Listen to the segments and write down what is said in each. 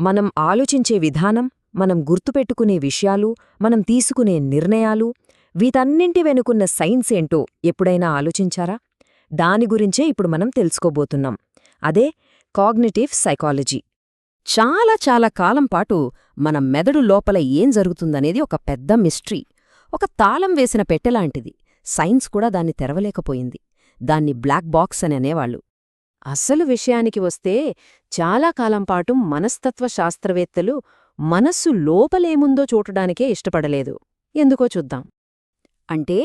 మనం ఆలోచించే విధానం, మనం గుర్తుపెట్టుకునే విషయాలు, మనం తీసుకునే నిర్ణయాలు, వీటన్నింటి వెనుకున్న సైన్స్ ఏంటో ఎప్పుడైనా ఆలోచించారా? దాని గురించే ఇప్పుడు మనం తెలుసుకోబోతున్నాం. అదే కాగ్నిటివ్ సైకాలజీ. చాలా చాలా కాలం పాటు మన మెదడు లోపల ఏం జరుగుతుందనేది ఒక పెద్ద మిస్టరీ. ఒక తాళం వేసిన పెట్టెలాంటిది. సైన్స్ కూడా దాన్ని తెరవలేకపోయింది. దాన్ని బ్లాక్ బాక్స్ అని అనేవాళ్లు. అసలు విషయానికి వస్తే చాలా కాలంపాటు మనస్తత్వ శాస్త్రవేత్తలు మనస్సు లోపలేముందో చూడడానికే ఇష్టపడలేదు. ఎందుకో చూద్దాం. అంటే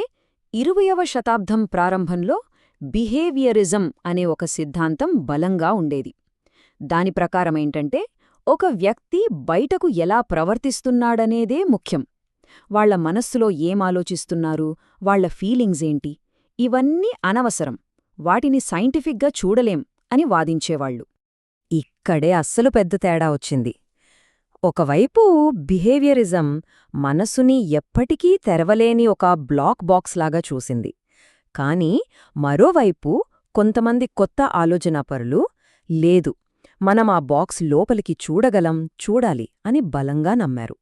20వ శతాబ్దం ప్రారంభంలో బిహేవియరిజం అనే ఒక సిద్ధాంతం బలంగా ఉండేది. దాని ప్రకారమేంటంటే, ఒక వ్యక్తి బయటకు ఎలా ప్రవర్తిస్తున్నాడనేదే ముఖ్యం. వాళ్ల మనస్సులో ఏమాలోచిస్తున్నారు, వాళ్ల ఫీలింగ్స్ ఏంటి, ఇవన్నీ అనవసరం, వాటిని సైంటిఫిక్గా చూడలేం అని వాదించేవాళ్లు. ఇక్కడే అస్సలు పెద్ద తేడా వచ్చింది. ఒకవైపు బిహేవియరిజం మనసుని ఎప్పటికీ తెరవలేని ఒక బ్లాక్ బాక్స్లాగా చూసింది. కాని మరోవైపు కొంతమంది కొత్త ఆలోచనాపరులు లేదు, మనం ఆ బాక్స్ లోపలికి చూడాలి అని బలంగా నమ్మారు.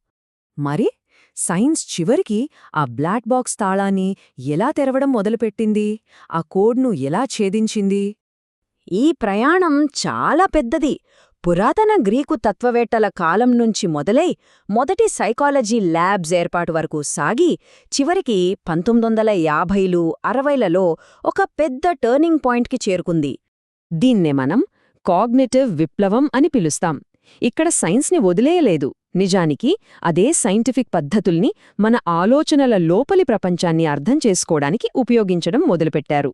మరి సైన్స్ చివరికి ఆ బ్లాక్ బాక్స్ తాళాన్ని ఎలా తెరవడం మొదలుపెట్టింది? ఆ కోడ్ను ఎలా ఛేదించింది? ఈ ప్రయాణం చాలా పెద్దది. పురాతన గ్రీకు తత్వవేత్తల కాలం నుంచి మొదలై మొదటి సైకాలజీ ల్యాబ్స్ ఏర్పాటు వరకు సాగి చివరికి 1950లు 60లలో ఒక పెద్ద టర్నింగ్ పాయింట్కి చేరుకుంది. దీన్నే మనం కాగ్నిటివ్ విప్లవం అని పిలుస్తాం. ఇక్కడ సైన్స్ని వదిలేయలేదు. నిజానికి అదే సైంటిఫిక్ పద్ధతుల్ని మన ఆలోచనల లోపలి ప్రపంచాన్ని అర్థం చేసుకోవడానికి ఉపయోగించడం మొదలుపెట్టారు.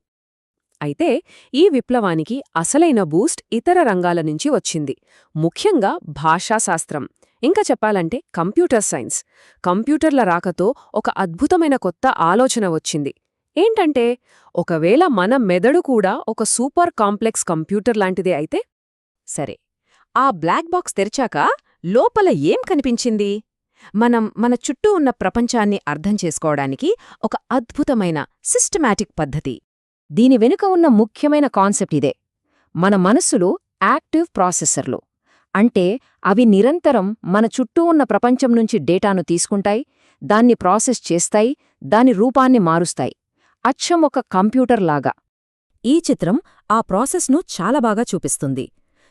అయితే ఈ విప్లవానికి అసలైన బూస్ట్ ఇతర రంగాల నుంచి వచ్చింది. ముఖ్యంగా భాషాశాస్త్రం, ఇంకా చెప్పాలంటే కంప్యూటర్ సైన్స్. కంప్యూటర్ల రాకతో ఒక అద్భుతమైన కొత్త ఆలోచన వచ్చింది. ఏంటంటే, ఒకవేళ మన మెదడు కూడా ఒక సూపర్ కాంప్లెక్స్ కంప్యూటర్ లాంటిదే అయితే? సరే, ఆ బ్లాక్ బాక్స్ తెరిచాక లోపల ఏం కనిపించింది? మన చుట్టూ ఉన్న ప్రపంచాన్ని అర్థం చేసుకోవడానికి ఒక అద్భుతమైన సిస్టమాటిక్ పద్ధతి. దీని వెనుక ఉన్న ముఖ్యమైన కాన్సెప్ట్ ఇదే. మన మనస్సులో యాక్టివ్ ప్రాసెసర్లు, అంటే అవి నిరంతరం మన చుట్టూ ఉన్న ప్రపంచం నుంచి డేటాను తీసుకుంటాయి, దాన్ని ప్రాసెస్ చేస్తాయి, దాని రూపాన్ని మారుస్తాయి, అచ్చం ఒక కంప్యూటర్ లాగా. ఈ చిత్రం ఆ ప్రాసెస్ను చాలా బాగా చూపిస్తుంది.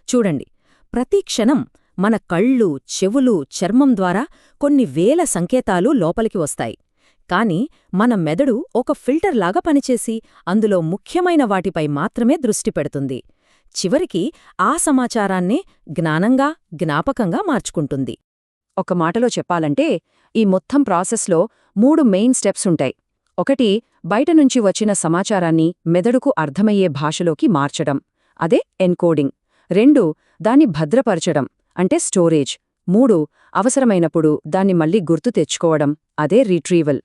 చూడండి, ప్రతి క్షణం మన కళ్ళు, చెవులు, చర్మం ద్వారా కొన్ని వేల సంకేతాలు లోపలికి వస్తాయి. కాని మన మెదడు ఒక ఫిల్టర్లాగా పనిచేసి అందులో ముఖ్యమైన వాటిపై మాత్రమే దృష్టి పెడుతుంది. చివరికి ఆ సమాచారాన్నే జ్ఞాపకంగా మార్చుకుంటుంది. ఒక మాటలో చెప్పాలంటే, ఈ మొత్తం ప్రాసెస్లో 3 మెయిన్ స్టెప్స్ ఉంటాయి. ఒకటి, బయటనుంచి వచ్చిన సమాచారాన్ని మెదడుకు అర్థమయ్యే భాషలోకి మార్చడం, అదే ఎన్కోడింగ్. 2, దాన్ని భద్రపరచడం, అంటే స్టోరేజ్. 3, అవసరమైనప్పుడు దాన్ని మళ్లీ గుర్తు తెచ్చుకోవడం, అదే రీట్రీవల్.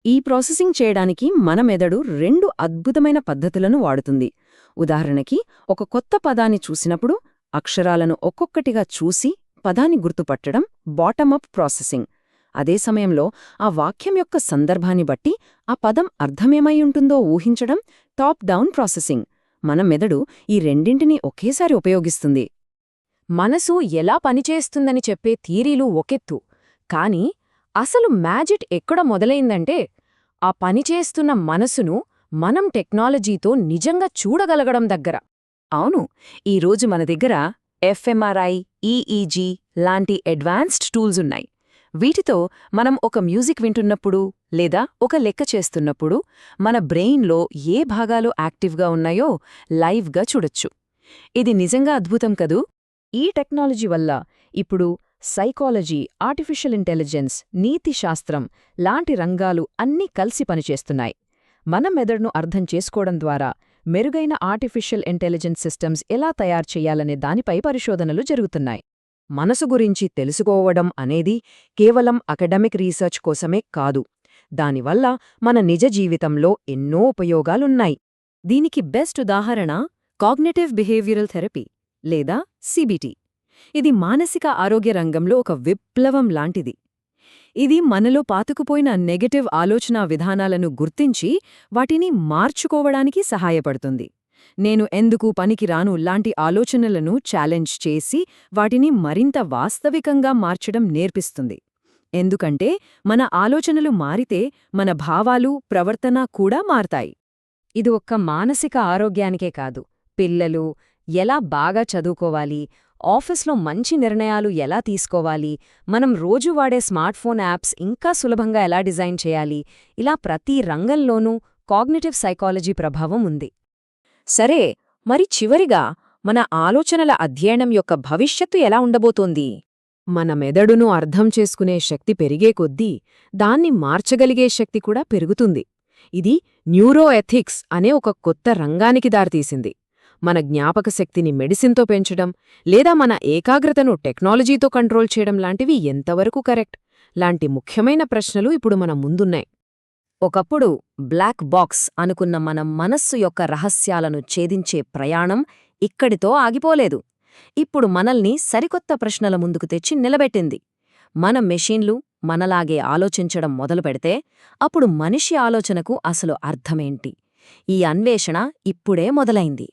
ఈ ప్రాసెసింగ్ చేయడానికి మన మెదడు 2 అద్భుతమైన పద్ధతులను వాడుతుంది. ఉదాహరణకి, ఒక కొత్త పదాన్ని చూసినప్పుడు అక్షరాలను ఒక్కొక్కటిగా చూసి పదాన్ని గుర్తుపట్టడం బాటమప్ ప్రాసెసింగ్. అదే సమయంలో ఆ వాక్యం యొక్క సందర్భాన్ని బట్టి ఆ పదం అర్థమేమైయుంటుందో ఊహించడం టాప్ డౌన్ ప్రాసెసింగ్. మన మెదడు ఈ రెండింటినీ ఒకేసారి ఉపయోగిస్తుంది. మనసు ఎలా పనిచేస్తుందని చెప్పే థీరీలు ఒకెత్తు, కాని అసలు మ్యాజిక్ ఎక్కడ మొదలైందంటే, ఆ పనిచేస్తున్న మనసును మనం టెక్నాలజీతో నిజంగా చూడగలగడం దగ్గర. అవును, ఈరోజు మన దగ్గర ఎఫ్ఎంఆర్ఐ, ఈఈజీ లాంటి అడ్వాన్స్డ్ టూల్స్ ఉన్నాయి. వీటితో మనం ఒక మ్యూజిక్ వింటున్నప్పుడు లేదా ఒక లెక్క చేస్తున్నప్పుడు మన బ్రెయిన్లో ఏ భాగాలు యాక్టివ్గా ఉన్నాయో లైవ్గా చూడొచ్చు. ఇది నిజంగా అద్భుతం కదూ! ఈ టెక్నాలజీ వల్ల ఇప్పుడు సైకాలజీ, ఆర్టిఫిషియల్ ఇంటెలిజెన్స్, నీతిశాస్త్రం లాంటి రంగాలు అన్నీ కలిసి పనిచేస్తున్నాయి. మన మెదడును అర్థం చేసుకోవడం ద్వారా మెరుగైన ఆర్టిఫిషియల్ ఇంటెలిజెన్స్ సిస్టమ్స్ ఎలా తయారు చెయ్యాలనే దానిపై పరిశోధనలు జరుగుతున్నాయి. మనసు గురించి తెలుసుకోవడం అనేది కేవలం అకాడమిక్ రీసెర్చ్ కోసమే కాదు. దానివల్ల మన నిజ జీవితంలో ఎన్నో ఉపయోగాలున్నాయి. దీనికి బెస్ట్ ఉదాహరణ కాగ్నిటివ్ బిహేవియరల్ థెరపీ లేదా సిబిటి. ఇది మానసిక ఆరోగ్య రంగంలో ఒక విప్లవం లాంటిది. ఇది మనలో పాతుకుపోయిన నెగటివ్ ఆలోచనా విధానాలను గుర్తించి వాటిని మార్చుకోవడానికి సహాయపడుతుంది. నేను ఎందుకు పనికిరాను లాంటి ఆలోచనలను ఛాలెంజ్ చేసి వాటిని మరింత వాస్తవికంగా మార్చడం నేర్పిస్తుంది. ఎందుకంటే మన ఆలోచనలు మారితే మన భావాలు, ప్రవర్తన కూడా మారతాయి. ఇది ఒక్క మానసిక ఆరోగ్యానికే కాదు, పిల్లలు ఎలా బాగా చదువుకోవాలి, ఆఫీస్లో మంచి నిర్ణయాలు ఎలా తీసుకోవాలి, మనం రోజు వాడే స్మార్ట్ఫోన్ యాప్స్ ఇంకా సులభంగా ఎలా డిజైన్ చేయాలి, ఇలా ప్రతి రంగంలోనూ కాగ్నిటివ్ సైకాలజీ ప్రభావం ఉంది. సరే, మరి చివరిగా మన ఆలోచనల అధ్యయనం యొక్క భవిష్యత్తు ఎలా ఉండబోతోంది? మన మెదడును అర్థం చేసుకునే శక్తి పెరిగే కొద్దీ దాన్ని మార్చగలిగే శక్తి కూడా పెరుగుతుంది. ఇది న్యూరోఎథిక్స్ అనే ఒక కొత్త రంగానికి దారితీసింది. మన జ్ఞాపకశక్తిని మెడిసిన్తో పెంచడం లేదా మన ఏకాగ్రతను టెక్నాలజీతో కంట్రోల్ చేయడం లాంటివి ఎంతవరకు కరెక్ట్ లాంటి ముఖ్యమైన ప్రశ్నలు ఇప్పుడు మన ముందున్నాయి. ఒకప్పుడు బ్లాక్ బాక్స్ అనుకున్న మన మనస్సు యొక్క రహస్యాలను ఛేదించే ప్రయాణం ఇక్కడితో ఆగిపోలేదు. ఇప్పుడు మనల్ని సరికొత్త ప్రశ్నల ముందుకు తెచ్చి నిలబెట్టింది. మన మెషీన్లు మనలాగే ఆలోచించడం మొదలుపెడితే అప్పుడు మనిషి ఆలోచనకు అసలు అర్థమేంటి? ఈ అన్వేషణ ఇప్పుడే మొదలైంది.